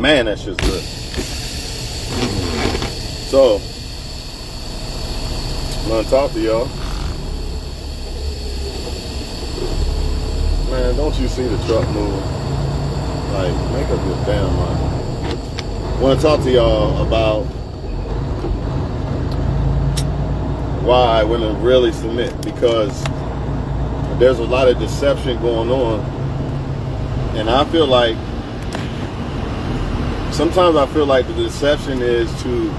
Man, that shit's good. So, I'm gonna talk to y'all. Man, don't you see the truck moving? Like, make up your damn mind. I want to talk to y'all about why women really submit, because there's a lot of deception going on, and I feel like sometimes the deception is to,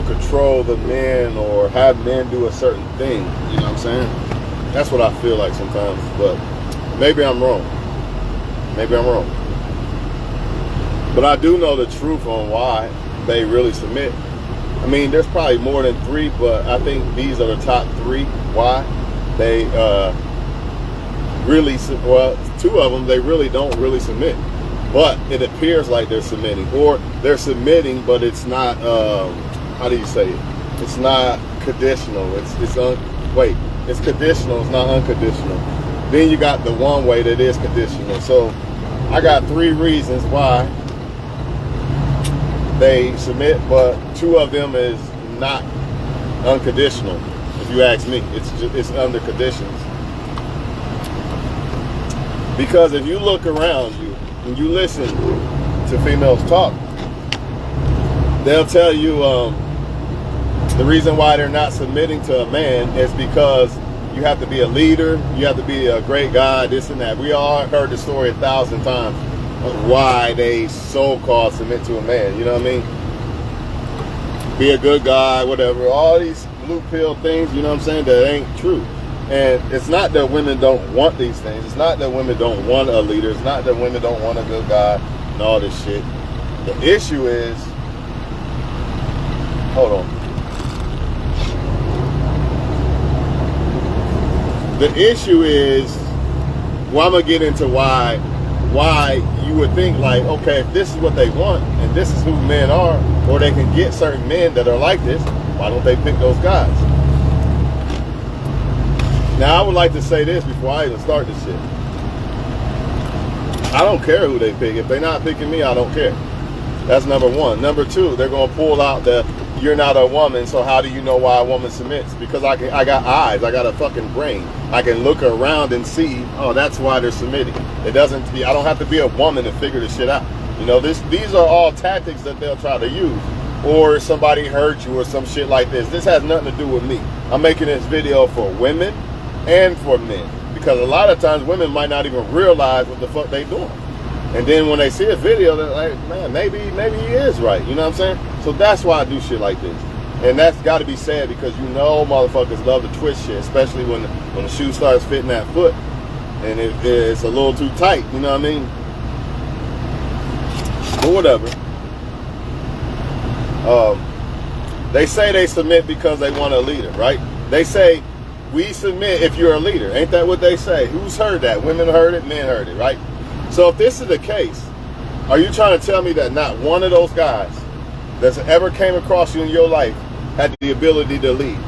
control the men or have men do a certain thing. You know what I'm saying? That's what I feel like sometimes, but maybe I'm wrong. But I do know the truth on why they really submit. I mean, there's probably more than 3, but I think these are the top 3 why they really, 2 of them, they really don't really submit. But it appears like they're submitting. Or they're submitting, but it's not, how do you say it? It's not conditional. It's conditional, it's not unconditional. Then you got the one way that is conditional. So I got 3 reasons why they submit, but 2 of them is not unconditional. If you ask me, it's under conditions. Because if you look around you and you listen to females talk, they'll tell you the reason why they're not submitting to a man is because you have to be a leader, you have to be a great guy, this and that. We all heard the story 1,000 times of why they so-called submit to a man, you know what I mean? Be a good guy, whatever. All these blue pill things, you know what I'm saying, that ain't true. And it's not that women don't want these things. It's not that women don't want a leader. It's not that women don't want a good guy and all this shit. The issue is, hold on. The issue is, well, I'm going to get into why you would think like, okay, if this is what they want and this is who men are, or they can get certain men that are like this, why don't they pick those guys? Now, I would like to say this before I even start this shit. I don't care who they pick. If they're not picking me, I don't care. That's number 1. Number 2, they're going to pull out the, you're not a woman, so how do you know why a woman submits? Because I got eyes, I got a fucking brain. I can look around and see, oh, that's why they're submitting. I don't have to be a woman to figure this shit out. These are all tactics that they'll try to use. Or somebody hurt you or some shit like this. This has nothing to do with me. I'm making this video for women and for men, because a lot of times women might not even realize what the fuck they doing, and then when they see a video, they're like, man, maybe he is right, you know what I'm saying? So that's why I do shit like this, and that's got to be said, because motherfuckers love to twist shit, especially when the shoe starts fitting that foot and it's a little too tight, you know what I mean? But whatever. They say they submit because they want a leader, right? They say, we submit if you're a leader. Ain't that what they say? Who's heard that? Women heard it, men heard it, right? So if this is the case, are you trying to tell me that not one of those guys that's ever came across you in your life had the ability to lead?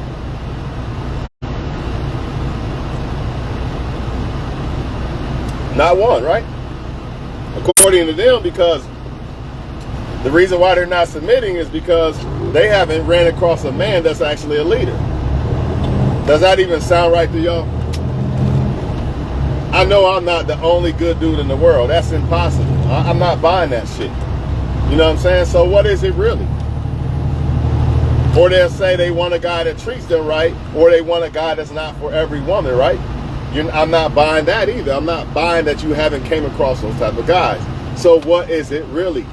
Not one, right? According to them, because the reason why they're not submitting is because they haven't ran across a man that's actually a leader. Does that even sound right to y'all? I know I'm not the only good dude in the world. That's impossible. I'm not buying that shit. You know what I'm saying? So what is it really? Or they'll say they want a guy that treats them right, or they want a guy that's not for every woman, right? I'm not buying that either. I'm not buying that you haven't came across those type of guys. So what is it really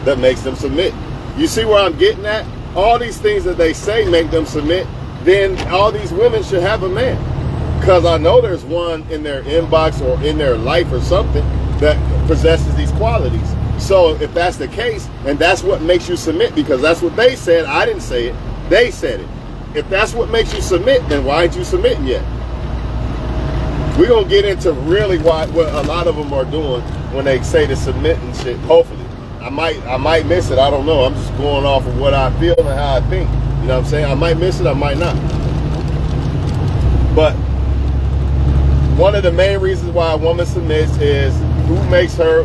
that makes them submit? You see where I'm getting at? All these things that they say make them submit. Then all these women should have a man, because I know there's one in their inbox or in their life or something that possesses these qualities. So if that's the case, and that's what makes you submit, because that's what they said, I didn't say it, they said it. If that's what makes you submit, then why aren't you submitting yet? We're going to get into really what a lot of them are doing when they say to submit and shit, hopefully. I might miss it, I don't know. I'm just going off of what I feel and how I think. You know what I'm saying? I might miss it, I might not. But one of the main reasons why a woman submits is who makes her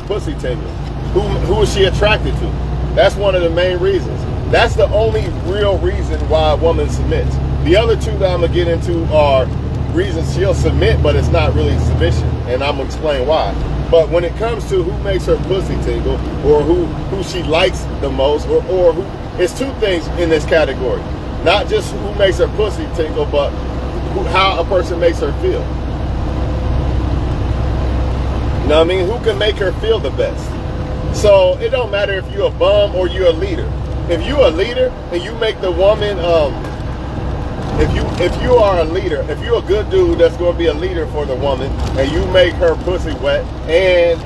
pussy tender. Who is she attracted to? That's one of the main reasons. That's the only real reason why a woman submits. The other two that I'm gonna get into are reasons she'll submit, but it's not really submission, and I'm gonna explain why. But when it comes to who makes her pussy tingle, or who she likes the most, or who, it's two things in this category. Not just who makes her pussy tingle, but how a person makes her feel. You know what I mean? Who can make her feel the best? So it don't matter if you're a bum or you're a leader. If you're a leader and you make the woman, if you are a leader, if you're a good dude that's going to be a leader for the woman, and you make her pussy wet and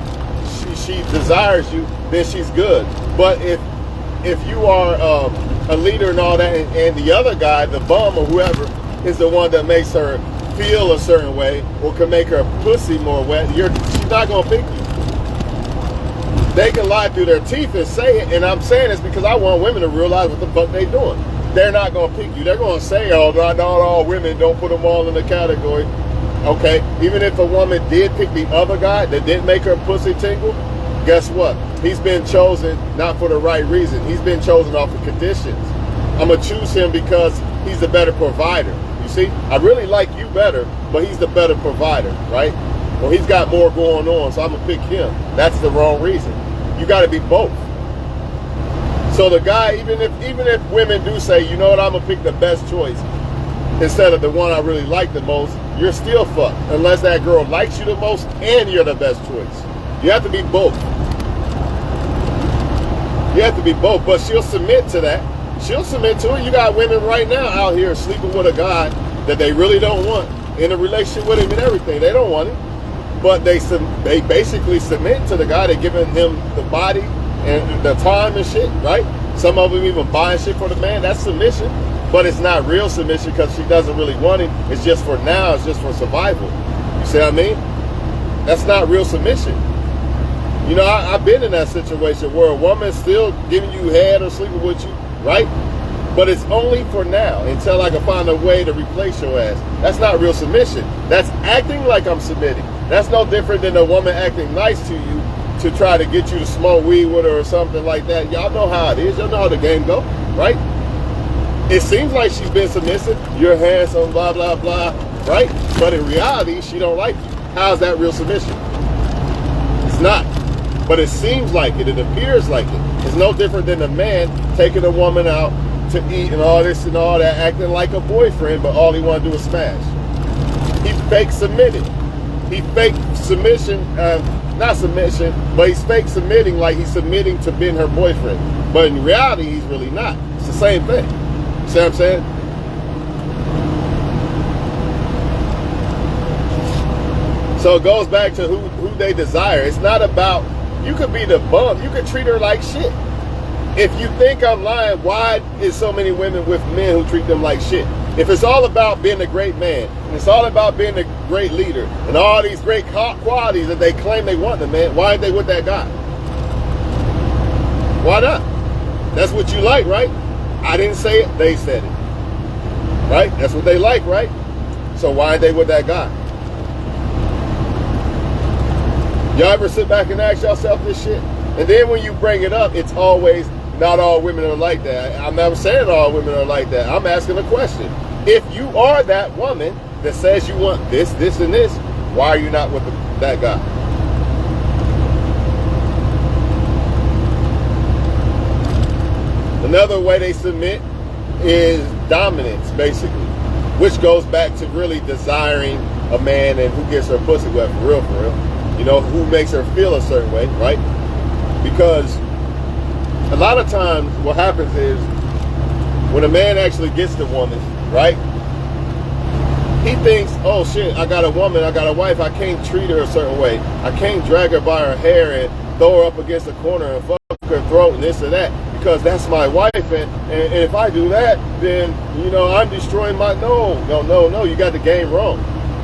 she desires you, then she's good. But if you are a leader and all that, and the other guy, the bum or whoever, is the one that makes her feel a certain way or can make her pussy more wet, she's not going to pick you. They can lie through their teeth and say it, and I'm saying this because I want women to realize what the fuck they doing. They're not going to pick you. They're going to say, oh, not all women, don't put them all in the category. Okay, even if a woman did pick the other guy that didn't make her pussy tingle, guess what? He's been chosen not for the right reason. He's been chosen off of conditions. I'm going to choose him because he's the better provider. You see, I really like you better, but he's the better provider, right? Well, he's got more going on, so I'm going to pick him. That's the wrong reason. You got to be both. So the guy, even if women do say, you know what, I'm going to pick the best choice instead of the one I really like the most, you're still fucked unless that girl likes you the most and you're the best choice. You have to be both. You have to be both, but she'll submit to that. She'll submit to it. You got women right now out here sleeping with a guy that they really don't want, in a relationship with him and everything. They don't want him. But they basically submit to the guy. They're giving him the body and the time and shit, right? Some of them even buying shit for the man. That's submission. But it's not real submission because she doesn't really want him. It's just for now. It's just for survival. You see what I mean? That's not real submission. You know, I've been in that situation where a woman's still giving you head or sleeping with you, right? But it's only for now until I can find a way to replace your ass. That's not real submission. That's acting like I'm submitting. That's no different than a woman acting nice to you to try to get you to smoke weed with her or something like that. Y'all know how it is. Y'all know how the game go, right? It seems like she's been submissive. You're handsome, blah, blah, blah, right? But in reality, she don't like you. How's that real submission? It's not. But it seems like it. It appears like it. It's no different than a man taking a woman out to eat and all this and all that, acting like a boyfriend, but all he want to do is smash. He fake submitted. He fake submission, not submission, but he's fake submitting like he's submitting to being her boyfriend. But in reality, he's really not. It's the same thing. See what I'm saying? So it goes back to who they desire. It's not about, you could be the bum. You could treat her like shit. If you think I'm lying, why is so many women with men who treat them like shit? If it's all about being a great man, and it's all about being a great leader, and all these great qualities that they claim they want in a man, why aren't they with that guy? Why not? That's what you like, right? I didn't say it, they said it. Right? That's what they like, right? So why aren't they with that guy? Y'all ever sit back and ask yourself this shit? And then when you bring it up, it's always, not all women are like that. I'm never saying all women are like that. I'm asking a question. If you are that woman that says you want this, this, and this, why are you not with that guy? Another way they submit is dominance, basically, which goes back to really desiring a man and who gets her pussy wet for real, for real. You know, who makes her feel a certain way, right? Because a lot of times what happens is when a man actually gets the woman, right? He thinks, oh shit, I got a woman, I got a wife, I can't treat her a certain way. I can't drag her by her hair and throw her up against the corner and fuck her throat and this and that, because that's my wife, and if I do that, then, you know, I'm destroying my, no, you got the game wrong.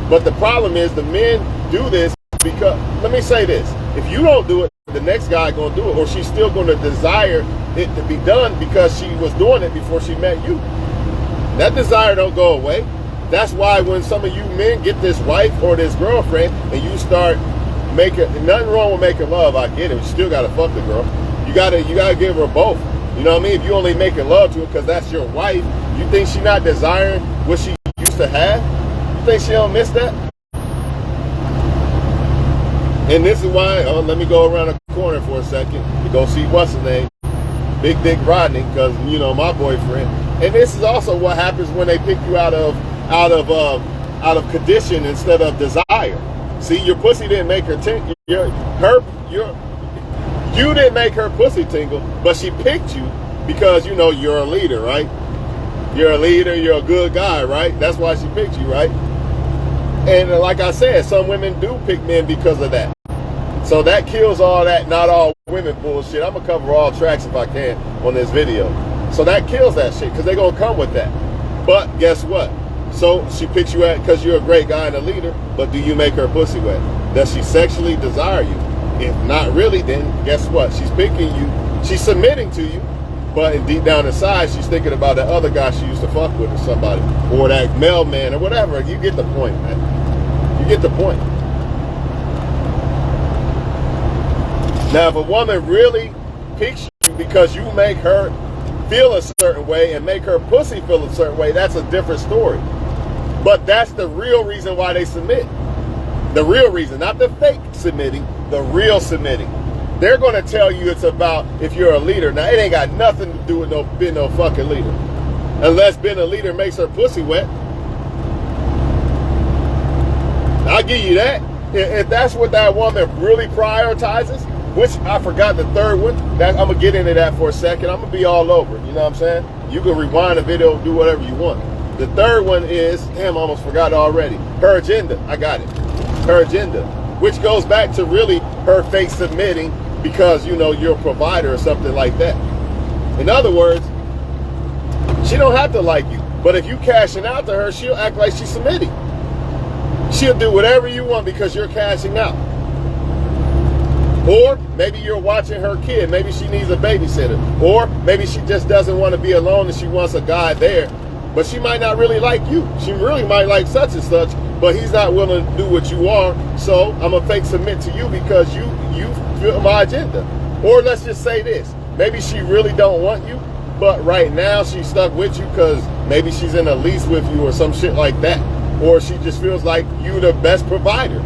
But the problem is the men do this because, let me say this, if you don't do it, the next guy gonna do it, or she's still gonna desire it to be done because she was doing it before she met you. That desire don't go away. That's why when some of you men get this wife or this girlfriend and you start nothing wrong with making love. I get it. You still gotta fuck the girl. You gotta give her both. You know what I mean? If you only making love to her because that's your wife, you think she not desiring what she used to have? You think she don't miss that? And this is why, let me go around the corner for a second to go see what's his name, Big Dick Rodney, because you know my boyfriend. And this is also what happens when they pick you out of condition instead of desire. See, your pussy didn't make her tingle. You didn't make her pussy tingle, but she picked you because you know you're a leader, right? You're a leader. You're a good guy, right? That's why she picked you, right? And like I said, some women do pick men because of that. So that kills all that not all women bullshit. I'm going to cover all tracks if I can on this video. So that kills that shit because they're going to come with that. But guess what? So she picks you at because you're a great guy and a leader, but do you make her pussy wet? Does she sexually desire you? If not really, then guess what? She's picking you. She's submitting to you, but deep down inside, she's thinking about that other guy she used to fuck with or somebody, or that mailman or whatever. You get the point, man. You get the point. Now, if a woman really picks you because you make her feel a certain way and make her pussy feel a certain way, that's a different story. But that's the real reason why they submit. The real reason, not the fake submitting, the real submitting. They're going to tell you it's about if you're a leader. Now, it ain't got nothing to do with being no fucking leader. Unless being a leader makes her pussy wet. I'll give you that. If that's what that woman really prioritizes, which I forgot the third one. I'm going to get into that for a second. I'm going to be all over. You know what I'm saying? You can rewind the video, do whatever you want. The third one is, damn, I almost forgot already. Her agenda. I got it. Her agenda. Which goes back to really her fake submitting because, you know, you're a provider or something like that. In other words, she don't have to like you. But if you cashing out to her, she'll act like she's submitting. She'll do whatever you want because you're cashing out. Or maybe you're watching her kid. Maybe she needs a babysitter. Or maybe she just doesn't want to be alone and she wants a guy there. But she might not really like you. She really might like such and such, but he's not willing to do what you are. So I'm going to fake submit to you because you fit my agenda. Or let's just say this. Maybe she really don't want you, but right now she's stuck with you because maybe she's in a lease with you or some shit like that. Or she just feels like you the best provider.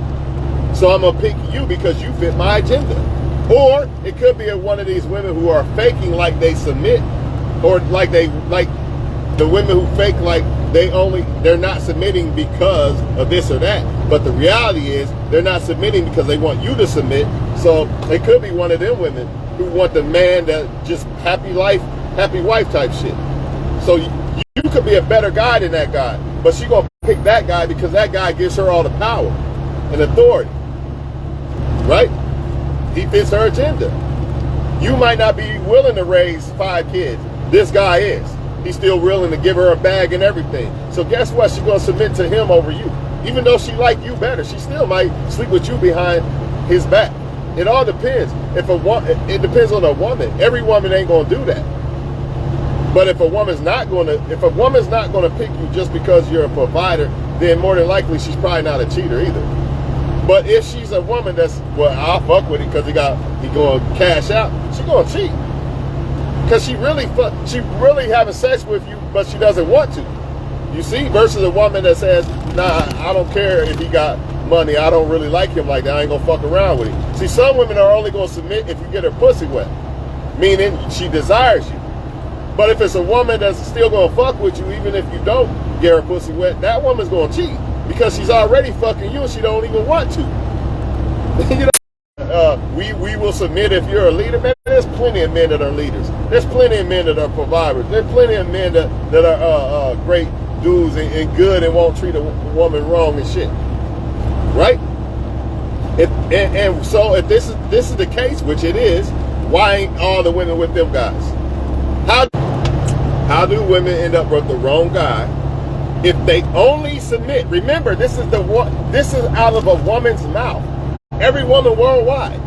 So I'm going to pick you because you fit my agenda. Or it could be one of these women who are faking like they submit, or like the women who fake like they're not submitting because of this or that. But the reality is they're not submitting because they want you to submit. So it could be one of them women who want the man that just happy life, happy wife type shit. So you could be a better guy than that guy, but she going to pick that guy because that guy gives her all the power and authority. Right? He fits her agenda. You might not be willing to raise 5 kids. This guy is. He's still willing to give her a bag and everything. So guess what? She's going to submit to him over you. Even though she like you better, she still might sleep with you behind his back. It all depends. It depends on the woman. Every woman ain't going to do that. But if a woman's not going to pick you just because you're a provider, then more than likely she's probably not a cheater either. But if she's a woman that's, well, I'll fuck with it because he going to cash out, she going to cheat. Because she really having sex with you, but she doesn't want to. You see? Versus a woman that says, nah, I don't care if he got money. I don't really like him like that. I ain't going to fuck around with him. See, some women are only going to submit if you get her pussy wet. Meaning she desires you. But if it's a woman that's still going to fuck with you, even if you don't get her pussy wet, that woman's going to cheat. Because she's already fucking you and she don't even want to. You know, we will submit if you're a leader. Man, there's plenty of men that are leaders. There's plenty of men that are providers. There's plenty of men that are great dudes and good and won't treat a woman wrong and shit. Right? And so if this is the case, which it is, why ain't all the women with them guys? How do women end up with the wrong guy? If they only submit, remember, this is out of a woman's mouth. Every woman worldwide.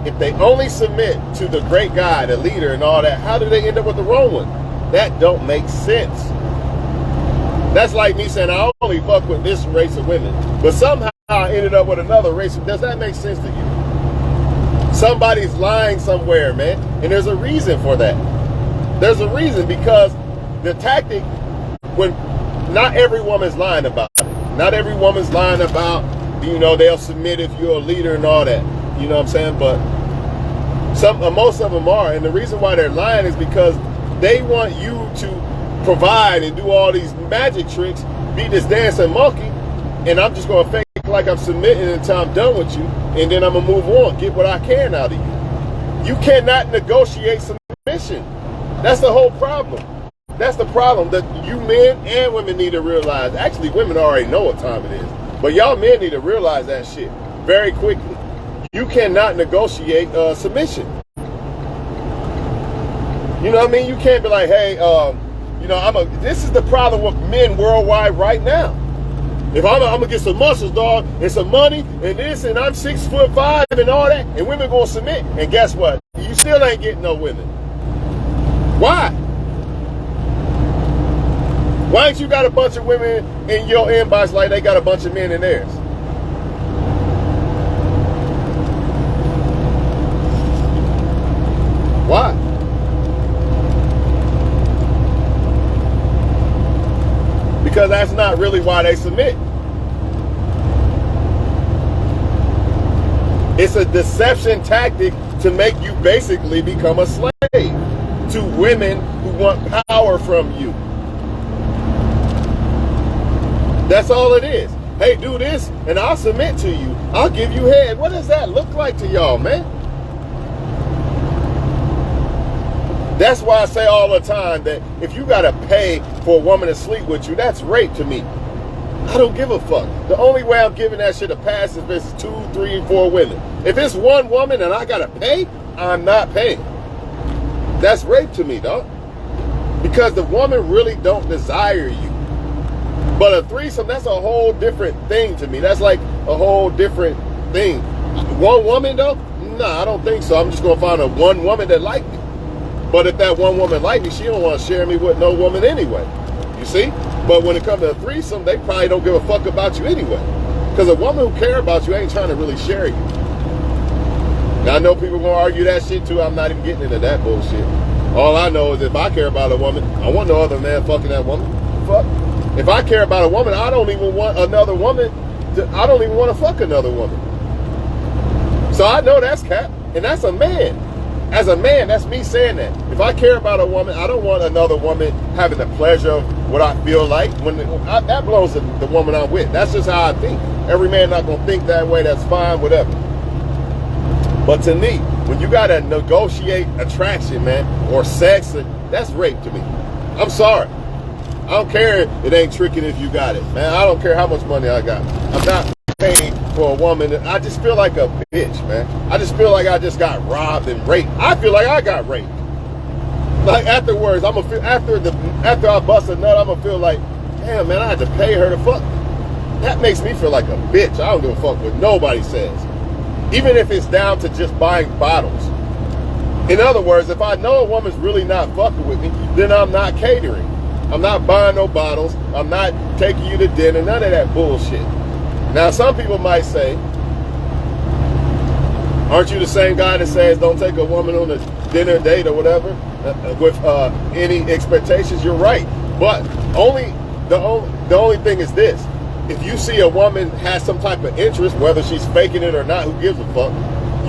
If they only submit to the great guy, the leader and all that, how do they end up with the wrong one? That don't make sense. That's like me saying I only fuck with this race of women. But somehow I ended up with another race. Does that make sense to you? Somebody's lying somewhere, man. And there's a reason for that. There's a reason, because the tactic, when not every woman's lying about it. Not every woman's lying about, they'll submit if you're a leader and all that. You know what I'm saying? But most of them are. And the reason why they're lying is because they want you to provide and do all these magic tricks, be this dancing monkey, and I'm just going to fake like I'm submitting until I'm done with you, and then I'm going to move on, get what I can out of you. You cannot negotiate submission. That's the whole problem. That's the problem that you men and women need to realize. Actually, women already know what time it is. But y'all men need to realize that shit very quickly. You cannot negotiate submission. You know what I mean? You can't be like, hey, this is the problem with men worldwide right now. If I'm gonna get some muscles, dog, and some money, and this, and I'm 6'5" and all that, and women gonna submit, and guess what? You still ain't getting no women. Why? Why ain't you got a bunch of women in your inbox like they got a bunch of men in theirs? Why? Because that's not really why they submit. It's a deception tactic to make you basically become a slave to women who want power from you. That's all it is. Hey, do this and I'll submit to you. I'll give you head. What does that look like to y'all, man? That's why I say all the time that if you gotta pay for a woman to sleep with you, that's rape to me. I don't give a fuck. The only way I'm giving that shit a pass is if it's 2, 3, 4 women. If it's one woman and I gotta pay, I'm not paying. That's rape to me, dog. Because the woman really don't desire you. But a threesome, that's a whole different thing to me. That's like a whole different thing. One woman though? Nah, I don't think so. I'm just gonna find a one woman that like me. But if that one woman like me, she don't want to share me with no woman anyway. You see? But when it comes to a threesome, they probably don't give a fuck about you anyway. Because a woman who care about you ain't trying to really share you. Now, I know people gonna argue that shit too. I'm not even getting into that bullshit. All I know is if I care about a woman, I want no other man fucking that woman. Fuck. If I care about a woman, I don't even want another woman. I don't even want to fuck another woman. So I know that's cap, and that's a man. As a man, that's me saying that. If I care about a woman, I don't want another woman having the pleasure of what I feel like. That blows the woman I'm with. That's just how I think. Every man not gonna think that way. That's fine, whatever. But to me, when you gotta negotiate attraction, man, or sex, that's rape to me. I'm sorry. I don't care if it ain't tricking if you got it, man. I don't care how much money I got. I'm not paying for a woman. I just feel like a bitch, man. I just feel like I just got robbed and raped. I feel like I got raped. Like afterwards, I'm gonna feel after I bust a nut, I'm gonna feel like, damn, man, I had to pay her to fuck. That makes me feel like a bitch. I don't give a fuck what nobody says, even if it's down to just buying bottles. In other words, if I know a woman's really not fucking with me, then I'm not catering. I'm not buying no bottles. I'm not taking you to dinner. None of that bullshit. Now, some people might say, aren't you the same guy that says don't take a woman on a dinner date or whatever with any expectations? You're right. But the only thing is this. If you see a woman has some type of interest, whether she's faking it or not, who gives a fuck?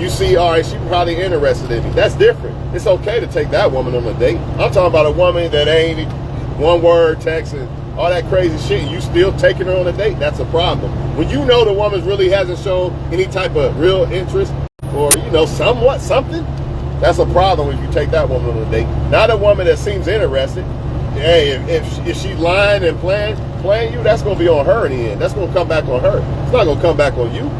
You see, all right, she's probably interested in me. That's different. It's okay to take that woman on a date. I'm talking about a woman that ain't one word text and all that crazy shit, and you still taking her on a date. That's a problem. When you know the woman really hasn't shown any type of real interest or, somewhat something, that's a problem if you take that woman on a date. Not a woman that seems interested. Hey, if she's lying and playing you, that's going to be on her in the end. That's going to come back on her. It's not going to come back on you.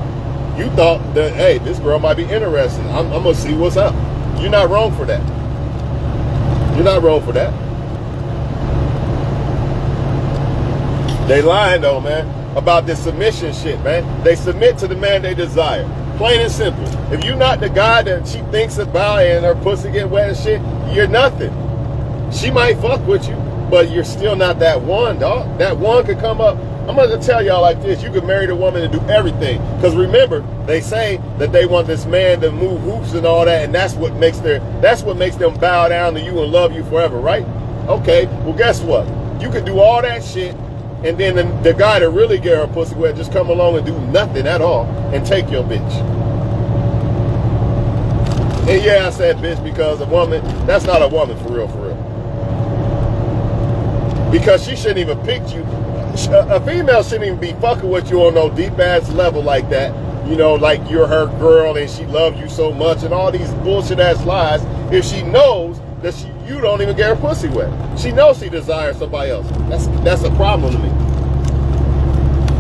You thought that, hey, this girl might be interested. I'm going to see what's up. You're not wrong for that. You're not wrong for that. They lying though, man, about this submission shit, man. They submit to the man they desire. Plain and simple. If you're not the guy that she thinks about and her pussy get wet and shit, you're nothing. She might fuck with you, but you're still not that one, dog. That one could come up I'm going to tell y'all like this. You can marry the woman and do everything. Because remember, they say that they want this man to move hoops and all that, and that's what makes them bow down to you and love you forever, right? Okay, well, guess what? You can do all that shit, and then the guy that really get her pussy wet just come along and do nothing at all and take your bitch. And yeah, I said bitch because a woman, that's not a woman for real, for real. Because she shouldn't even pick you. A female shouldn't even be fucking with you on no deep ass level like that. You know, like you're her girl and she loves you so much and all these bullshit ass lies. If she knows that you don't even get her pussy wet. She knows she desires somebody else. That's a problem to me.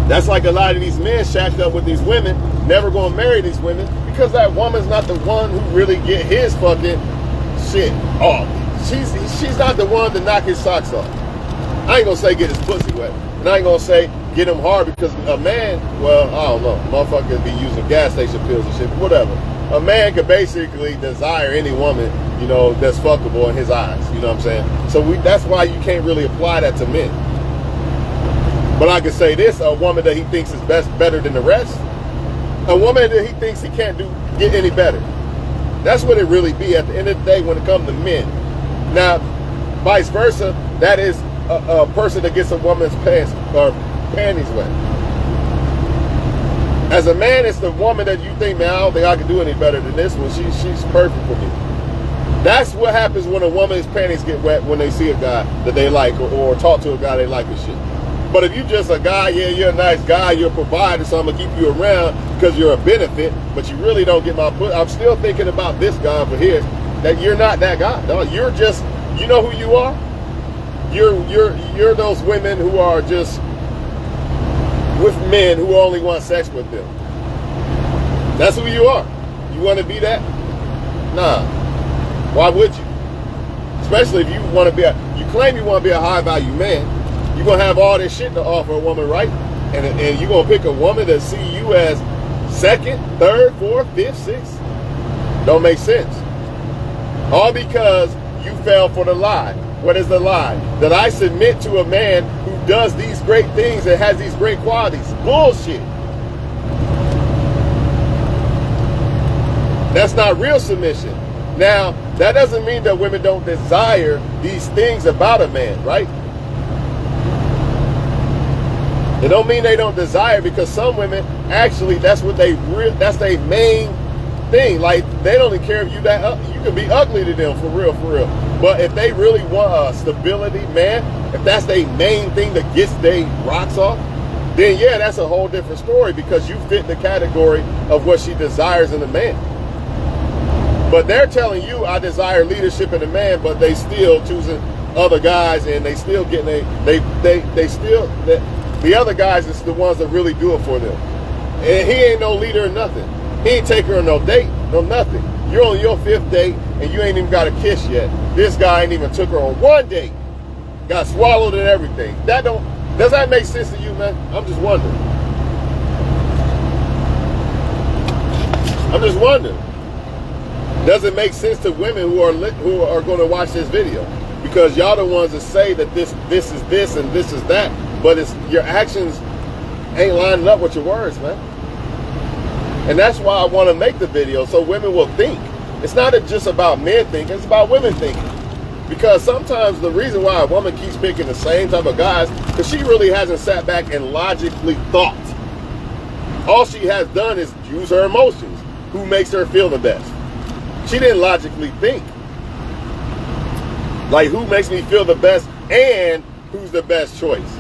That's like a lot of these men shacked up with these women, never gonna marry these women because that woman's not the one who really get his fucking shit off. She's not the one to knock his socks off. I ain't gonna say get his pussy wet. And I ain't gonna say get him hard because a man, well, I don't know. Motherfuckers be using gas station pills and shit, but whatever. A man could basically desire any woman, you know, that's fuckable in his eyes. You know what I'm saying? So that's why you can't really apply that to men. But I can say this, a woman that he thinks is better than the rest, a woman that he thinks he can't get any better. That's what it really be at the end of the day when it comes to men. Now, vice versa, that is a person that gets a woman's pants or panties wet. As a man, it's the woman that you think, man, I don't think I can do any better than this one. She's perfect for me. That's what happens when a woman's panties get wet when they see a guy that they like or talk to a guy they like and shit. But if you just a guy, yeah, you're a nice guy, you're a provider, so I'm gonna keep you around because you're a benefit, but you really don't get my put. I'm still thinking about this guy over here, that you're not that guy. No, you're just, you know who you are? You're those women who are just with men who only want sex with them. That's who you are. You want to be that? Nah. Why would you? Especially if you want to be you claim you want to be a high value man. You're going to have all this shit to offer a woman, right? And you're going to pick a woman that see you as second, third, fourth, fifth, sixth. Don't make sense. All because you fell for the lie. What is the lie? That I submit to a man who does these great things and has these great qualities. Bullshit. That's not real submission. Now, that doesn't mean that women don't desire these things about a man, right? It don't mean they don't desire, because some women actually that's that's their main thing. Like they don't even care if you can be ugly to them for real. But if they really want a stability, man, if that's their main thing that gets their rocks off, then yeah, that's a whole different story because you fit the category of what she desires in a man. But they're telling you I desire leadership in a man, but they still choosing other guys and they still getting the other guys is the ones that really do it for them. And he ain't no leader or nothing. He ain't take her on no date, no nothing. You're on your 5th date and you ain't even got a kiss yet. This guy ain't even took her on 1 date. Got swallowed and everything. Does that make sense to you, man? I'm just wondering. Does it make sense to women who are going to watch this video? Because y'all the ones that say that this is this and this is that, but it's your actions ain't lining up with your words, man. And that's why I want to make the video, so women will think. It's not just about men thinking, it's about women thinking. Because sometimes the reason why a woman keeps picking the same type of guys, because she really hasn't sat back and logically thought. All she has done is use her emotions. Who makes her feel the best? She didn't logically think. Like, who makes me feel the best and who's the best choice?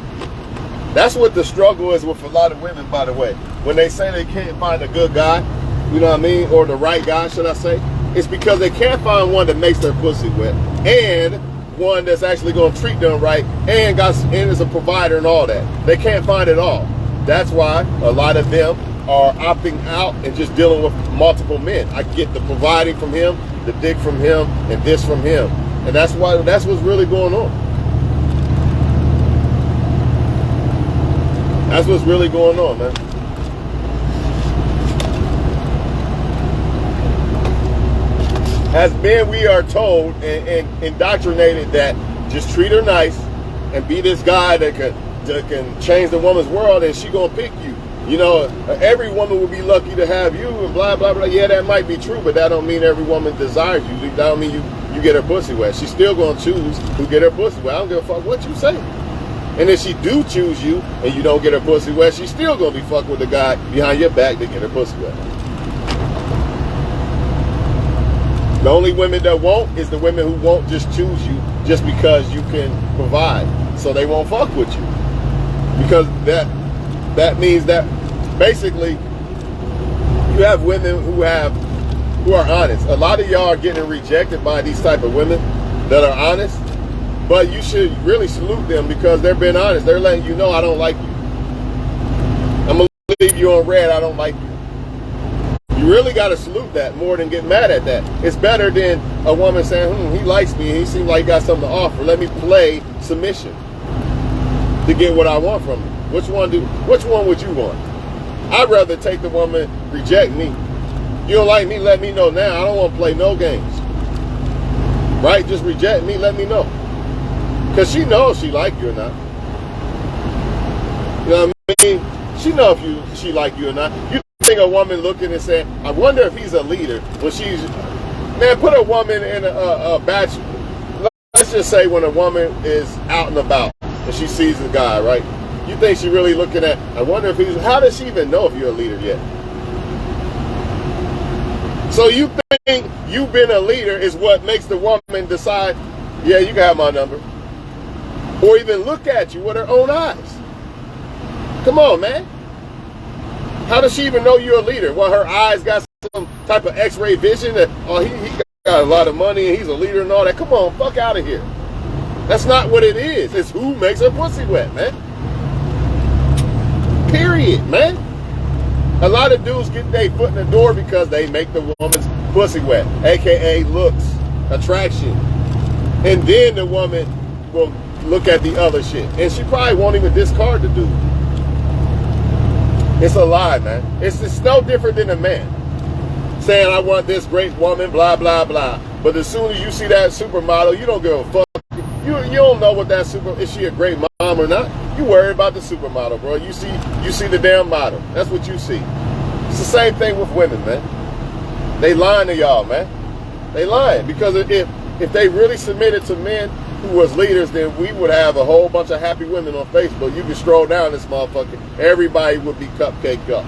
That's what the struggle is with a lot of women, by the way. When they say they can't find a good guy, you know what I mean? Or the right guy, should I say? It's because they can't find one that makes their pussy wet and one that's actually going to treat them right and is a provider and all that. They can't find it all. That's why a lot of them are opting out and just dealing with multiple men. I get the providing from him, the dick from him, and this from him. And that's what's really going on. That's what's really going on, man. As men, we are told and indoctrinated that just treat her nice and be this guy that could can change the woman's world, and she gonna pick you. You know, every woman would be lucky to have you, and blah, blah, blah. Yeah, that might be true, but that don't mean every woman desires you. That don't mean you get her pussy wet. She's still gonna choose who get her pussy wet. I don't give a fuck what you say. And if she do choose you and you don't get her pussy wet, she's still gonna be fucking with the guy behind your back to get her pussy wet. The only women that won't is the women who won't just choose you just because you can provide. So they won't fuck with you. Because that means that basically you have women who are honest. A lot of y'all are getting rejected by these type of women that are honest. But you should really salute them because they're being honest. They're letting you know, I don't like you. I'm going to leave you on red. I don't like you. You really got to salute that more than get mad at that. It's better than a woman saying, he likes me. He seems like he got something to offer. Let me play submission to get what I want from him. Which one would you want? I'd rather take the woman, reject me. You don't like me, let me know now. I don't want to play no games. Right? Just reject me, let me know. Because she knows she like you or not. You know what I mean? She knows if she like you or not. You think a woman looking and saying, I wonder if he's a leader. When she's, man, put a woman in a bachelor. Let's just say when a woman is out and about and she sees a guy, right? You think she really looking at, I wonder if he's, how does she even know if you're a leader yet? So you think you've been a leader is what makes the woman decide, yeah, you can have my number. Or even look at you with her own eyes. Come on, man. How does she even know you're a leader? Well, her eyes got some type of x-ray vision that, oh, he got a lot of money and he's a leader and all that. Come on, fuck out of here. That's not what it is. It's who makes her pussy wet, man. Period, man. A lot of dudes get their foot in the door because they make the woman's pussy wet, aka looks, attraction. And then the woman will look at the other shit. And she probably won't even discard the dude. It's a lie, man. It's no different than a man saying, I want this great woman, blah, blah, blah. But as soon as you see that supermodel, you don't give a fuck. You don't know what that is she a great mom or not? You worried about the supermodel, bro. You see the damn model. That's what you see. It's the same thing with women, man. They lying to y'all, man. They lying. Because if they really submitted to men who was leaders, then we would have a whole bunch of happy women on Facebook. You can stroll down this motherfucker. Everybody would be cupcaked up.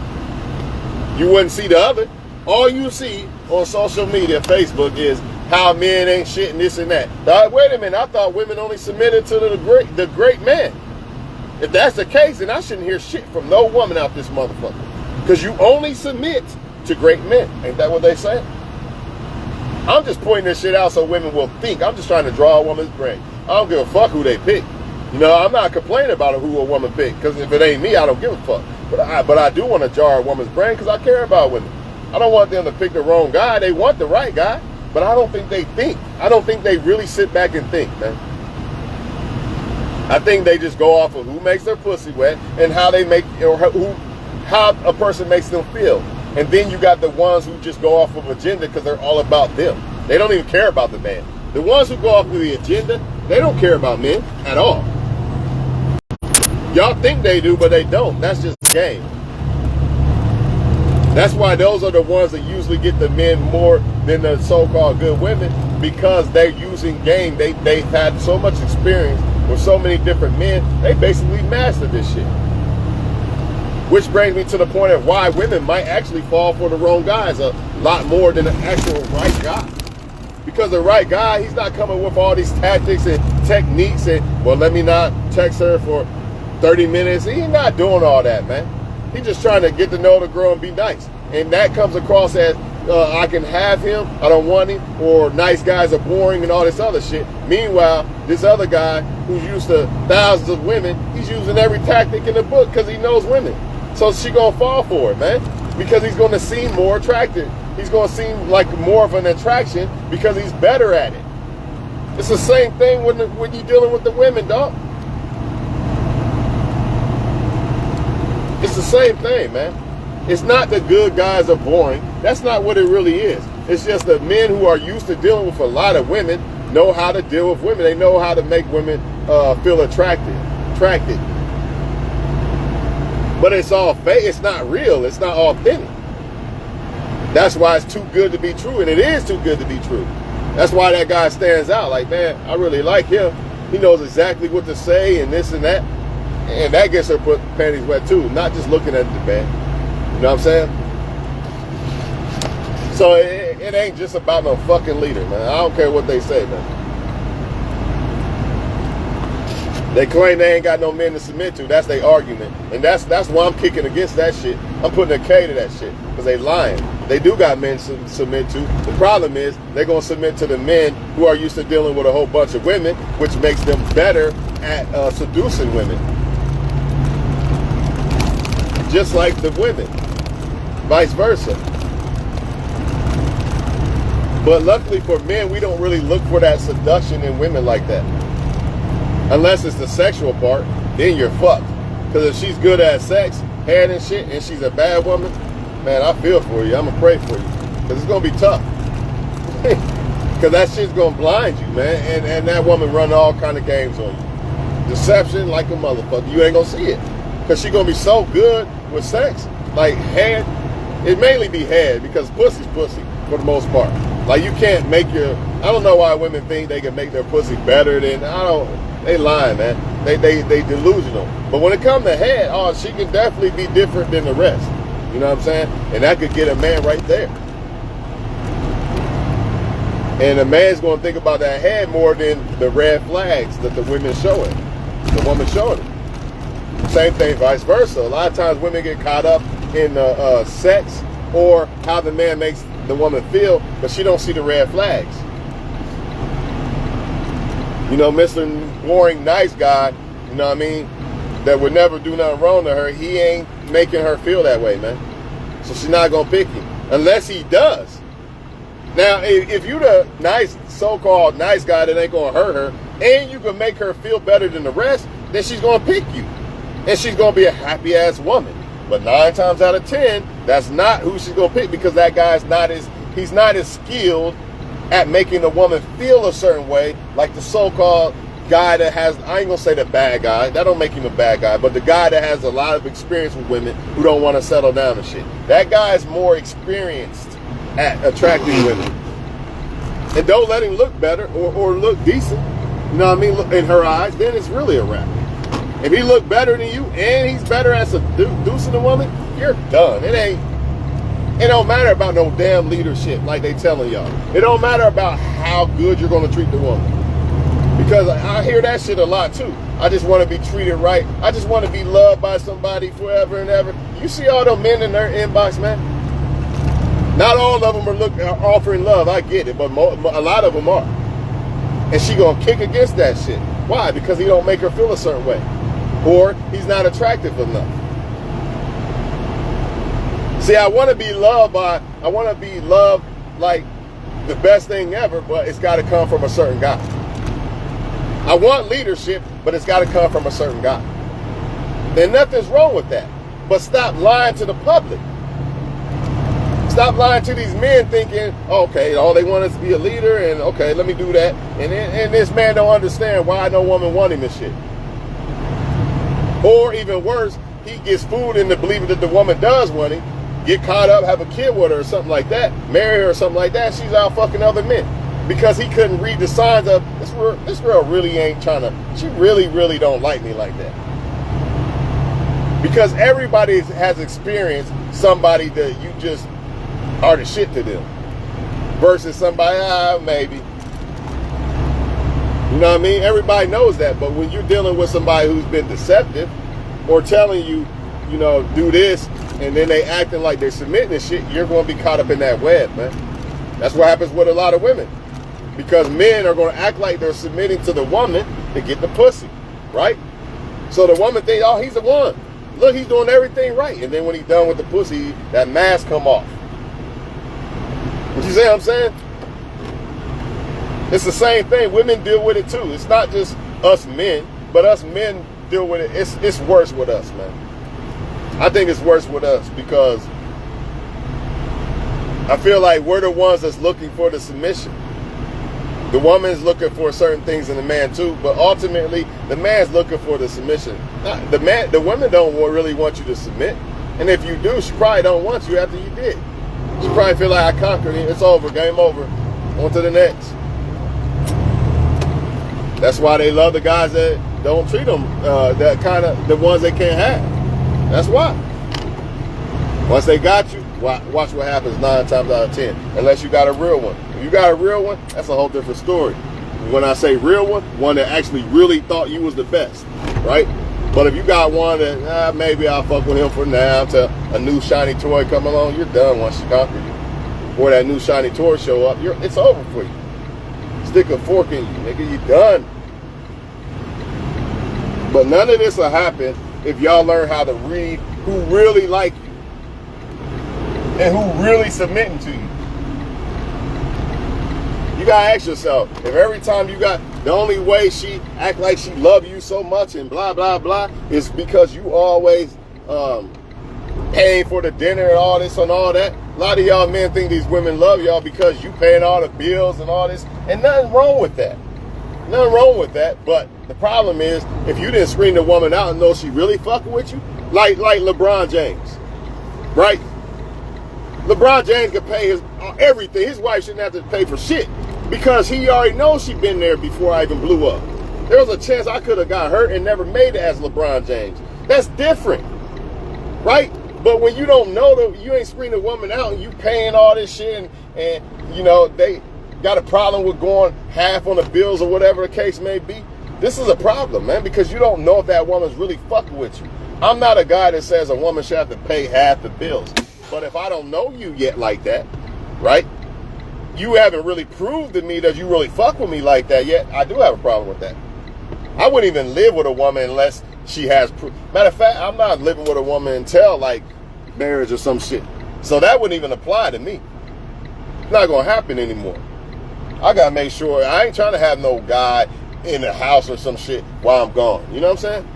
You wouldn't see the other. All you see on social media, Facebook, is how men ain't shit and this and that. Wait a minute, I thought women only submitted to the great man. If that's the case, then I shouldn't hear shit from no woman out this motherfucker. Because you only submit to great men. Ain't that what they say? I'm just pointing this shit out so women will think. I'm just trying to draw a woman's brain. I don't give a fuck who they pick. You know, I'm not complaining about who a woman pick. Because if it ain't me, I don't give a fuck. But I do want to jar a woman's brain because I care about women. I don't want them to pick the wrong guy. They want the right guy. But I don't think they think. I don't think they really sit back and think, man. I think they just go off of who makes their pussy wet and how they make, or how a person makes them feel. And then you got the ones who just go off of agenda because they're all about them. They don't even care about the man. The ones who go off of the agenda, they don't care about men at all. Y'all think they do, but they don't. That's just the game. That's why those are the ones that usually get the men more than the so-called good women, because they're using game. They've had so much experience with so many different men, they basically mastered this shit. Which brings me to the point of why women might actually fall for the wrong guys a lot more than the actual right guy. Because the right guy, he's not coming with all these tactics and techniques and, well, let me not text her for 30 minutes. He's not doing all that, man. He's just trying to get to know the girl and be nice. And that comes across as, I can have him, I don't want him, or nice guys are boring and all this other shit. Meanwhile, this other guy who's used to thousands of women, he's using every tactic in the book because he knows women. So she gonna fall for it, man, because he's gonna seem more attractive. He's gonna seem like more of an attraction because he's better at it. It's the same thing when you're dealing with the women, dog. It's the same thing, man. It's not the good guys are boring. That's not what it really is. It's just the men who are used to dealing with a lot of women know how to deal with women. They know how to make women feel attracted. But it's all fake. It's not real. It's not authentic. That's why it's too good to be true, and it is too good to be true. That's why that guy stands out. Like, man, I really like him. He knows exactly what to say and this and that. And that gets her panties wet too, not just looking at the man. You know what I'm saying? So it ain't just about no fucking leader, man. I don't care what they say, man. They claim they ain't got no men to submit to. That's their argument. And that's why I'm kicking against that shit. I'm putting a K to that shit. Because they lying. They do got men to submit to. The problem is they're going to submit to the men who are used to dealing with a whole bunch of women, which makes them better at seducing women. Just like the women. Vice versa. But luckily for men, we don't really look for that seduction in women like that. Unless it's the sexual part, then you're fucked. Because if she's good at sex, head and shit, and she's a bad woman, man, I feel for you. I'm going to pray for you. Because it's going to be tough. Because that shit's going to blind you, man. And that woman run all kind of games on you. Deception like a motherfucker. You ain't going to see it. Because she's going to be so good with sex. Like head, it mainly be head. Because pussy's pussy for the most part. Like you can't make your, I don't know why women think they can make their pussy better than, they lying, man. They delusional. But when it comes to head, oh, she can definitely be different than the rest. You know what I'm saying? And that could get a man right there. And a man's going to think about that head more than the red flags that the women showing. The woman showing it. Same thing, vice versa. A lot of times women get caught up in sex or how the man makes the woman feel, but she don't see the red flags. You know, Mr. Boring nice guy, you know what I mean, that would never do nothing wrong to her, he ain't making her feel that way, man. So she's not going to pick him. Unless he does. Now, if you the nice, so-called nice guy that ain't going to hurt her, and you can make her feel better than the rest, then she's going to pick you. And she's going to be a happy-ass woman. But 9 times out of 10, that's not who she's going to pick because that guy's he's not as skilled at making the woman feel a certain way, like the so-called guy that has, I ain't gonna say the bad guy, that don't make him a bad guy, but the guy that has a lot of experience with women who don't want to settle down and shit. That guy is more experienced at attracting women. And don't let him look better or look decent, you know what I mean, in her eyes, then it's really a wrap. If he look better than you and he's better at seducing a woman, you're done. It don't matter about no damn leadership like they telling y'all. It don't matter about how good you're going to treat the woman. Because I hear that shit a lot too. I just want to be treated right. I just want to be loved by somebody forever and ever. You see all them men in their inbox, man? Not all of them are offering love. I get it. But a lot of them are. And she going to kick against that shit. Why? Because he don't make her feel a certain way. Or he's not attractive enough. See, I want to be loved like the best thing ever, but it's got to come from a certain guy. I want leadership, but it's got to come from a certain guy. Then nothing's wrong with that. But stop lying to the public. Stop lying to these men thinking, okay, all they want is to be a leader, and okay, let me do that. And this man don't understand why no woman want him and shit. Or even worse, he gets fooled into believing that the woman does want him, get caught up, have a kid with her or something like that, marry her or something like that, she's out fucking other men. Because he couldn't read the signs of, this girl really ain't trying to, she really don't like me like that. Because everybody has experienced somebody that you just are the shit to them. Versus somebody, maybe. You know what I mean? Everybody knows that, but when you're dealing with somebody who's been deceptive or telling you, you know, do this, and then they acting like they're submitting and shit, you're going to be caught up in that web, man. That's what happens with a lot of women. Because men are going to act like they're submitting to the woman to get the pussy, right? So the woman thinks, oh, he's the one. Look, he's doing everything right. And then when he's done with the pussy, that mask come off. You see what I'm saying? It's the same thing. Women deal with it too. It's not just us men, but us men deal with it. It's worse with us, man. I think it's worse with us because I feel like we're the ones that's looking for the submission. The woman's looking for certain things in the man too, but ultimately the man's looking for the submission. The women don't really want you to submit, and if you do, she probably don't want you after you did. She probably feel like I conquered it. It's over, game over. On to the next. That's why they love the guys that don't treat them that kind of the ones they can't have. That's why. Once they got you, watch what happens 9 times out of 10. Unless you got a real one. If you got a real one, that's a whole different story. When I say real one that actually really thought you was the best, right? But if you got one that maybe I'll fuck with him for now till a new shiny toy come along, you're done once she conquer you. Or that new shiny toy show up, it's over for you. Stick a fork in you, nigga, you done. But none of this will happen if y'all learn how to read who really like you and who really submitting to you. You gotta ask yourself, if every time the only way she act like she love you so much and blah, blah, blah, is because you always paying for the dinner and all this and all that. A lot of y'all men think these women love y'all because you paying all the bills and all this, and nothing wrong with that. Nothing wrong with that, but the problem is, if you didn't screen the woman out and know she really fucking with you, like LeBron James, right? LeBron James could pay his everything. His wife shouldn't have to pay for shit because he already knows she been there before I even blew up. There was a chance I could have got hurt and never made it as LeBron James. That's different, right? But when you don't know, you ain't screening the woman out and you paying all this shit and you know, they got a problem with going half on the bills or whatever the case may be. This is a problem, man, because you don't know if that woman's really fucking with you. I'm not a guy that says a woman should have to pay half the bills. But if I don't know you yet like that, right? You haven't really proved to me that you really fuck with me like that yet. I do have a problem with that. I wouldn't even live with a woman unless she has proof. Matter of fact, I'm not living with a woman until like marriage or some shit. So that wouldn't even apply to me. It's not gonna happen anymore. I gotta make sure I ain't trying to have no guy in the house or some shit while I'm gone. You know what I'm saying?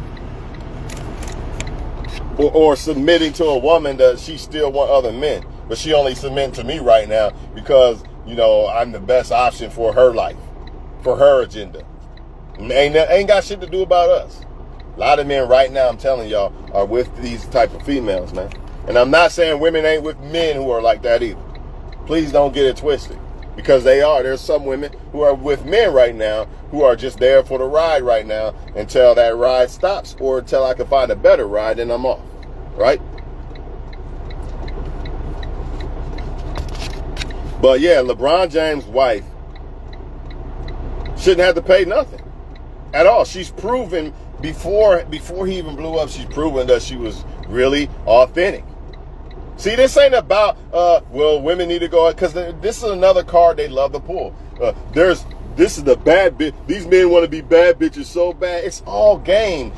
Or submitting to a woman that she still want other men, but she only submitting to me right now because, you know, I'm the best option for her life, for her agenda. Ain't got shit to do about us. A lot of men right now, I'm telling y'all, are with these type of females, man. And I'm not saying women ain't with men who are like that either. Please don't get it twisted. Because they are. There's some women who are with men right now who are just there for the ride right now until that ride stops or until I can find a better ride and I'm off. Right? But yeah, LeBron James' wife shouldn't have to pay nothing at all. She's proven before he even blew up, she's proven that she was really authentic. See, this ain't about, well, women need to go, because this is another card they love to pull. This is the bad bitch. These men want to be bad bitches so bad. It's all game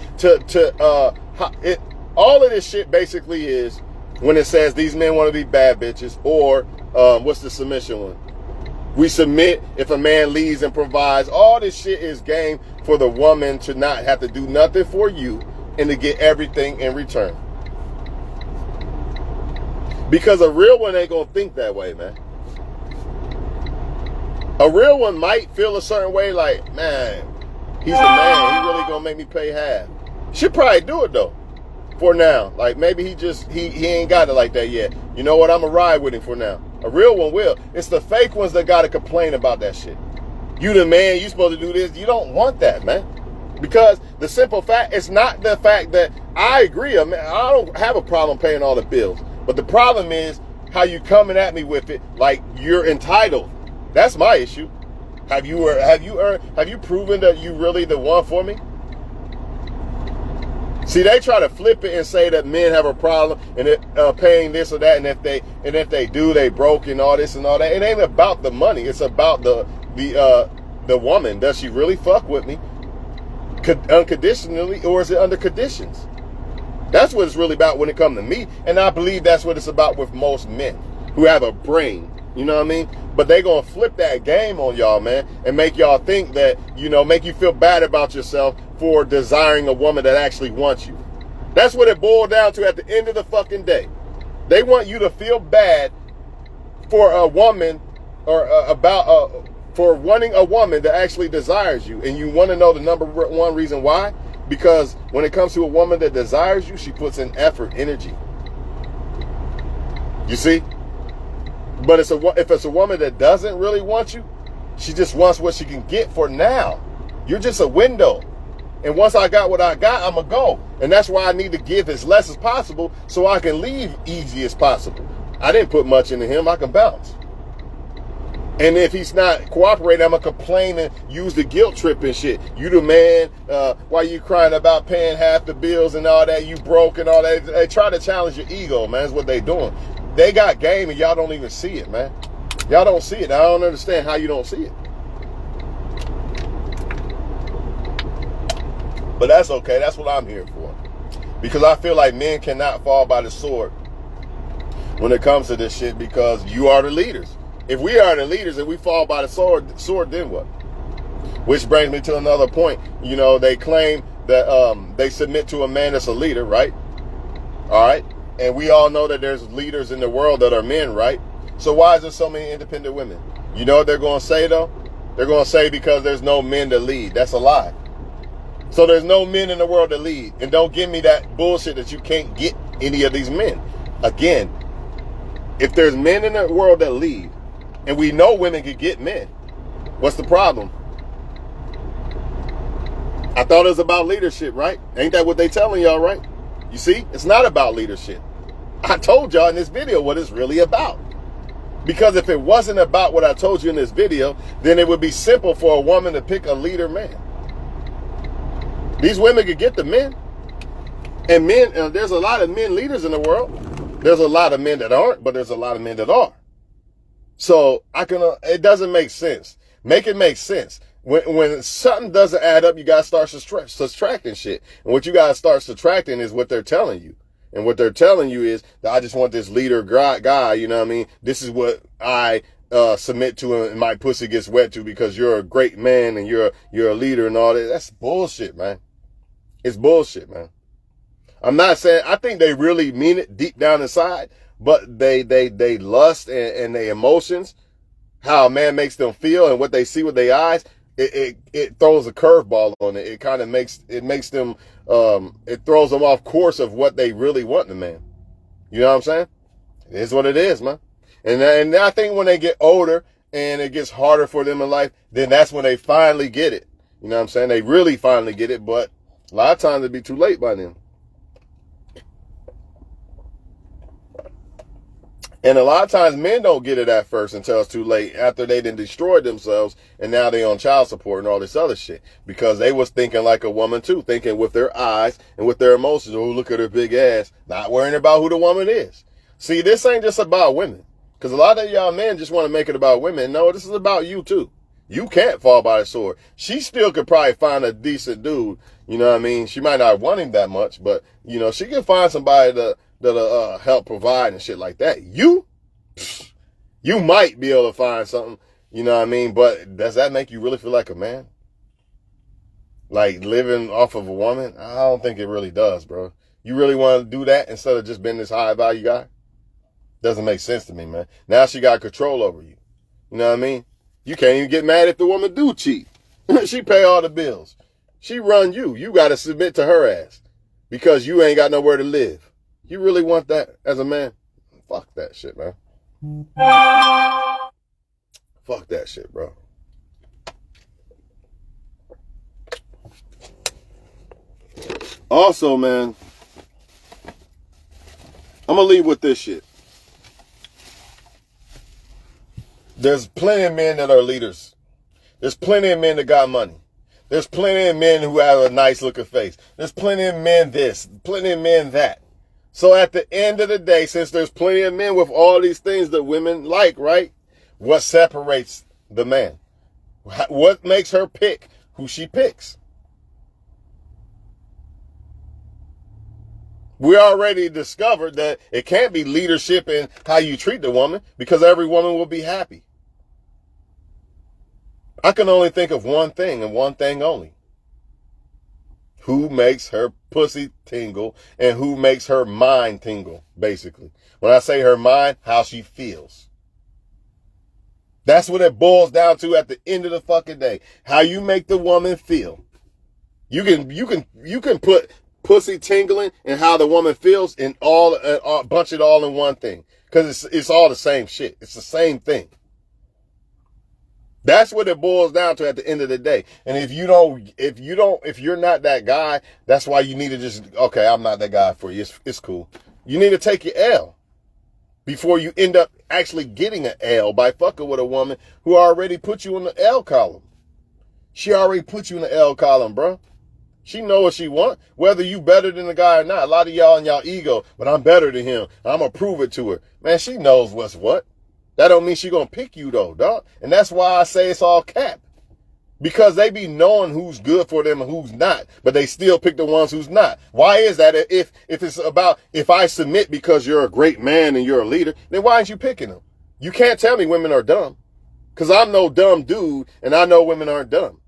all of this shit basically is when it says these men want to be bad bitches, or what's the submission one? We submit if a man leads and provides. All this shit is game for the woman to not have to do nothing for you and to get everything in return. Because a real one ain't gonna think that way, man. A real one might feel a certain way like, man, he's the man. He really gonna make me pay half. She'll probably do it though, for now. Like maybe he ain't got it like that yet. You know what? I'm gonna ride with him for now. A real one will. It's the fake ones that gotta complain about that shit. You the man, you supposed to do this. You don't want that, man. Because the simple fact, it's not the fact that I agree. I don't have a problem paying all the bills. But the problem is how you coming at me with it like you're entitled. That's my issue. Have you proven that you really the one for me? See, they try to flip it and say that men have a problem and paying this or that, and if they do, they broke and all this and all that. It ain't about the money. It's about the woman. Does she really fuck with me unconditionally, or is it under conditions? That's what it's really about when it comes to me. And I believe that's what it's about with most men who have a brain. You know what I mean? But they going to flip that game on y'all, man, and make y'all think that, you know, make you feel bad about yourself for desiring a woman that actually wants you. That's what it boiled down to at the end of the fucking day. They want you to feel bad for a woman or for wanting a woman that actually desires you. And you want to know the number one reason why? Because when it comes to a woman that desires you, she puts in effort, energy. You see? But if it's a woman that doesn't really want you, she just wants what she can get for now. You're just a window. And once I got what I got, I'm going to go. And that's why I need to give as less as possible so I can leave easy as possible. I didn't put much into him. I can bounce. And if he's not cooperating, I'm going to complain and use the guilt trip and shit. You the man, why you crying about paying half the bills and all that, you broke and all that. They try to challenge your ego, man. That's what they doing. They got game and y'all don't even see it, man. Y'all don't see it. I don't understand how you don't see it. But that's okay. That's what I'm here for. Because I feel like men cannot fall by the sword when it comes to this shit, because you are the leaders. If we are the leaders and we fall by the sword, then what? Which brings me to another point. You know, they claim that they submit to a man that's a leader, right? All right. And we all know that there's leaders in the world that are men, right? So why is there so many independent women? You know what they're going to say, though? They're going to say because there's no men to lead. That's a lie. So there's no men in the world to lead. And don't give me that bullshit that you can't get any of these men. Again, if there's men in the world that lead, and we know women can get men, what's the problem? I thought it was about leadership, right? Ain't that what they telling y'all, right? You see, it's not about leadership. I told y'all in this video what it's really about. Because if it wasn't about what I told you in this video, then it would be simple for a woman to pick a leader man. These women could get the men. And men, there's a lot of men leaders in the world. There's a lot of men that aren't, but there's a lot of men that are. So it doesn't make sense. Make it make sense. When something doesn't add up, you got to start subtracting shit. And what you got to start subtracting is what they're telling you. And what they're telling you is that I just want this leader guy, you know what I mean? This is what I submit to and my pussy gets wet to because you're a great man and you're a leader and all that. That's bullshit, man. It's bullshit, man. I'm not saying, I think they really mean it deep down inside, but they lust and their emotions, how a man makes them feel and what they see with their eyes, it throws a curveball on it. It kind of makes them, it throws them off course of what they really want in a man. You know what I'm saying? It is what it is, man. And I think when they get older and it gets harder for them in life, then that's when they finally get it. You know what I'm saying? They really finally get it, but a lot of times it'd be too late by then. And a lot of times men don't get it at first until it's too late, after they done destroyed themselves and now they on child support and all this other shit. Because they was thinking like a woman too, thinking with their eyes and with their emotions. Oh, look at her big ass. Not worrying about who the woman is. See, this ain't just about women. Because a lot of y'all men just want to make it about women. No, this is about you too. You can't fall by the sword. She still could probably find a decent dude. You know what I mean? She might not want him that much, but you know, she can find somebody that'll help provide and shit like that. You might be able to find something, you know what I mean? But does that make you really feel like a man? Like living off of a woman? I don't think it really does, bro. You really want to do that instead of just being this high value guy? Doesn't make sense to me, man. Now she got control over you. You know what I mean? You can't even get mad if the woman do cheat. She pay all the bills. She run you. You got to submit to her ass because you ain't got nowhere to live. You really want that as a man? Fuck that shit, man. Fuck that shit, bro. Also, man, I'm going to leave with this shit. There's plenty of men that are leaders. There's plenty of men that got money. There's plenty of men who have a nice looking face. There's plenty of men this, plenty of men that. So at the end of the day, since there's plenty of men with all these things that women like, right? What separates the man? What makes her pick who she picks? We already discovered that it can't be leadership in how you treat the woman because every woman will be happy. I can only think of one thing and one thing only. Who makes her pussy tingle and who makes her mind tingle, basically. When I say her mind, how she feels. That's what it boils down to at the end of the fucking day. How you make the woman feel. You can put pussy tingling and how the woman feels and all bunch it all in one thing, because it's all the same shit. It's the same thing. That's what it boils down to at the end of the day. And if you're not that guy, that's why you need to just, okay, I'm not that guy for you. It's cool. You need to take your L before you end up actually getting an L by fucking with a woman who already put you in the L column. She already put you in the L column, bro. She know what she want, whether you better than the guy or not. A lot of y'all in y'all ego, but I'm better than him. I'm going to prove it to her. Man, she knows what's what. That don't mean she going to pick you though, dog. And that's why I say it's all cap. Because they be knowing who's good for them and who's not, but they still pick the ones who's not. Why is that? If it's about, if I submit because you're a great man and you're a leader, then why aren't you picking them? You can't tell me women are dumb. Because I'm no dumb dude, and I know women aren't dumb.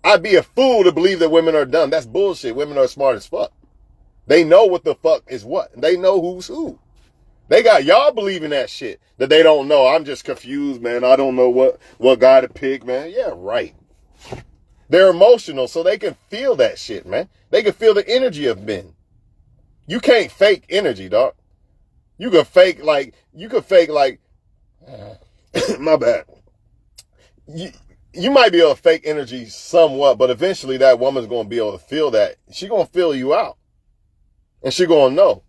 I'd be a fool to believe that women are dumb. That's bullshit. Women are smart as fuck. They know what the fuck is what. They know who's who. They got y'all believing that shit that they don't know. I'm just confused, man. I don't know what guy to pick, man. Yeah, right. They're emotional, so they can feel that shit, man. They can feel the energy of men. You can't fake energy, dog. You could fake like my bad. You might be able to fake energy somewhat, but eventually that woman's going to be able to feel that. She's going to feel you out. And she's going to know.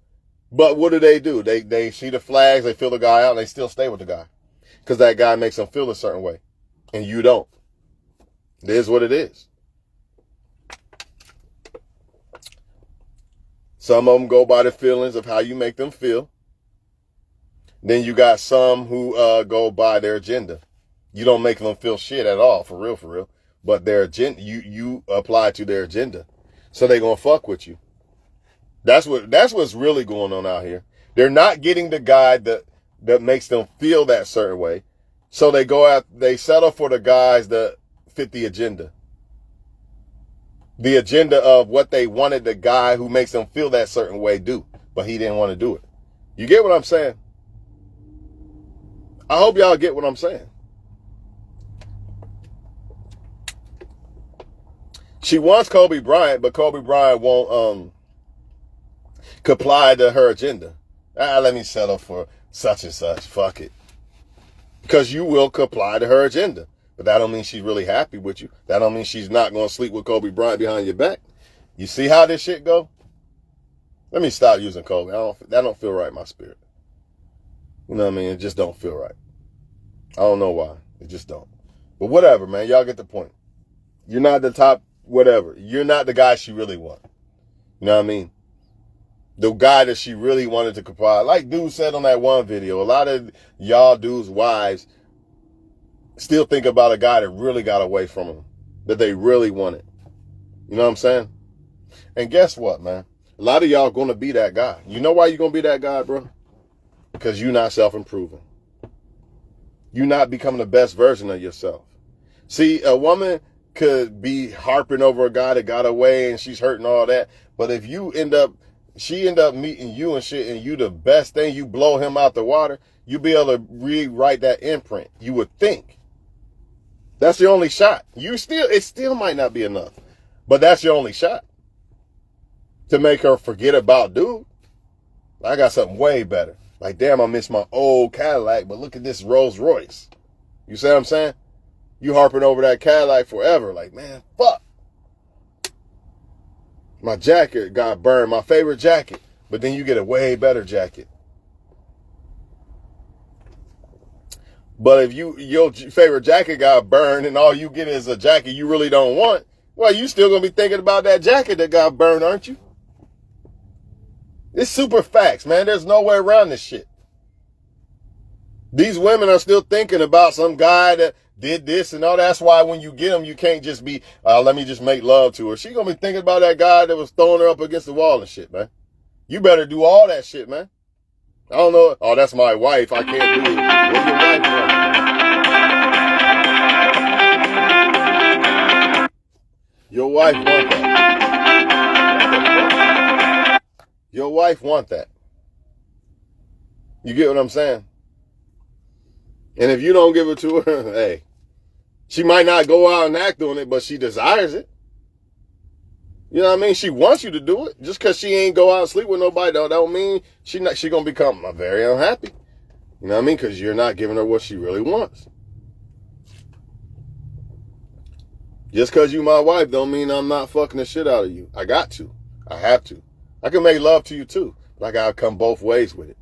But what do? They see the flags, they feel the guy out, and they still stay with the guy. Because that guy makes them feel a certain way. And you don't. It is what it is. Some of them go by the feelings of how you make them feel. Then you got some who go by their agenda. You don't make them feel shit at all, for real. But their agenda, you apply to their agenda. So they gonna fuck with you. That's what's really going on out here. They're not getting the guy that makes them feel that certain way. So they settle for the guys that fit the agenda. The agenda of what they wanted the guy who makes them feel that certain way do. But he didn't want to do it. You get what I'm saying? I hope y'all get what I'm saying. She wants Kobe Bryant, but Kobe Bryant won't comply to her agenda. Let me settle for such and such. Fuck it. Because you will comply to her agenda. But that don't mean she's really happy with you. That don't mean she's not going to sleep with Kobe Bryant behind your back. You see how this shit go? Let me stop using Kobe. That don't feel right in my spirit. You know what I mean? It just don't feel right. I don't know why. It just don't. But whatever, man. Y'all get the point. You're not the top whatever. You're not the guy she really wants. You know what I mean? The guy that she really wanted to comply. Like dude said on that one video, a lot of y'all dudes' wives still think about a guy that really got away from them, that they really wanted. You know what I'm saying? And guess what, man? A lot of y'all going to be that guy. You know why you're going to be that guy, bro? Because you're not self-improving. You're not becoming the best version of yourself. See, a woman could be harping over a guy that got away and she's hurting all that. But if she end up meeting you and shit, and you the best thing, you blow him out the water, you'll be able to rewrite that imprint. You would think. That's your only shot. It still might not be enough. But that's your only shot. To make her forget about dude. I got something way better. Like, damn, I miss my old Cadillac, but look at this Rolls Royce. You see what I'm saying? You harping over that Cadillac forever. Like, man, fuck. My jacket got burned, my favorite jacket. But then you get a way better jacket. But if your favorite jacket got burned and all you get is a jacket you really don't want, well, you still going to be thinking about that jacket that got burned, aren't you? It's super facts, man. There's no way around this shit. These women are still thinking about some guy that did this and all. That's why when you get them, you can't just be, let me just make love to her. She going to be thinking about that guy that was throwing her up against the wall and shit, man. You better do all that shit, man. I don't know. Oh, that's my wife. I can't do it. Where's your wife from? Your wife want that. Your wife want that. You get what I'm saying? And if you don't give it to her, hey, she might not go out and act on it, but she desires it. You know what I mean? She wants you to do it. Just because she ain't go out and sleep with nobody, that don't mean she going to become very unhappy. You know what I mean? Because you're not giving her what she really wants. Just because you my wife don't mean I'm not fucking the shit out of you. I got to. I have to. I can make love to you too. But I got to come both ways with it.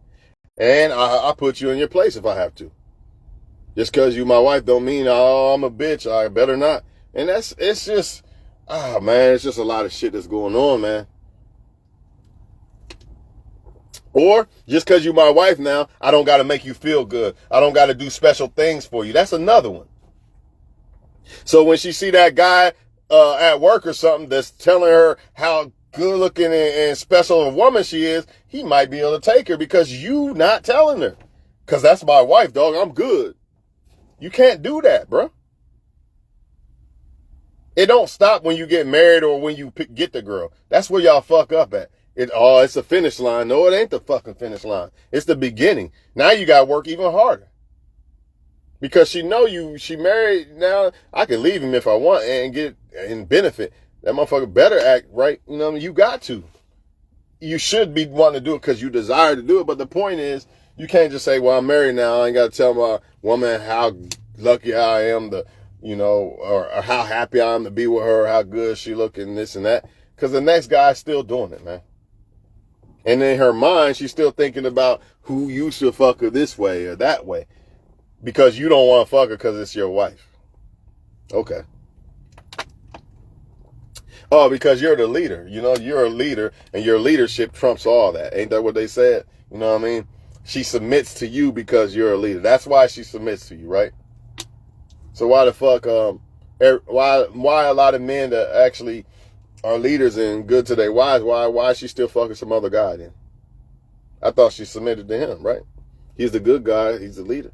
And I put you in your place if I have to. Just because you my wife don't mean, oh, I'm a bitch. I better not. And it's just, man, it's just a lot of shit that's going on, man. Or just because you my wife now, I don't got to make you feel good. I don't got to do special things for you. That's another one. So when she see that guy at work or something that's telling her how good looking and special a woman she is, he might be able to take her because you not telling her. Because that's my wife, dog. I'm good. You can't do that, bro. It don't stop when you get married or when you get the girl. That's where y'all fuck up at. It's a finish line. No, it ain't the fucking finish line. It's the beginning. Now you got to work even harder. Because she know you, she married now, I can leave him if I want and get and benefit. That motherfucker better act right. You know what I mean? You got to. You should be wanting to do it because you desire to do it. But the point is, you can't just say, well, I'm married now. I ain't got to tell my woman how lucky I am to, you know, or how happy I am to be with her, how good she looking, this and that. Because the next guy's still doing it, man. And in her mind, she's still thinking about who you should fuck her this way or that way. Because you don't want to fuck her because it's your wife. Okay. Oh, because you're the leader. You know, you're a leader and your leadership trumps all that. Ain't that what they said? You know what I mean? She submits to you because you're a leader. That's why she submits to you, right? So why the fuck, why a lot of men that actually are leaders and good to their wives, why is she still fucking some other guy then? I thought she submitted to him, right? He's the good guy. He's the leader.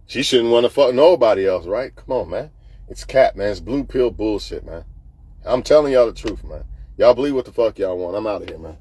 She shouldn't want to fuck nobody else, right? Come on, man. It's cat, man. It's blue pill bullshit, man. I'm telling y'all the truth, man. Y'all believe what the fuck y'all want. I'm out of here, man.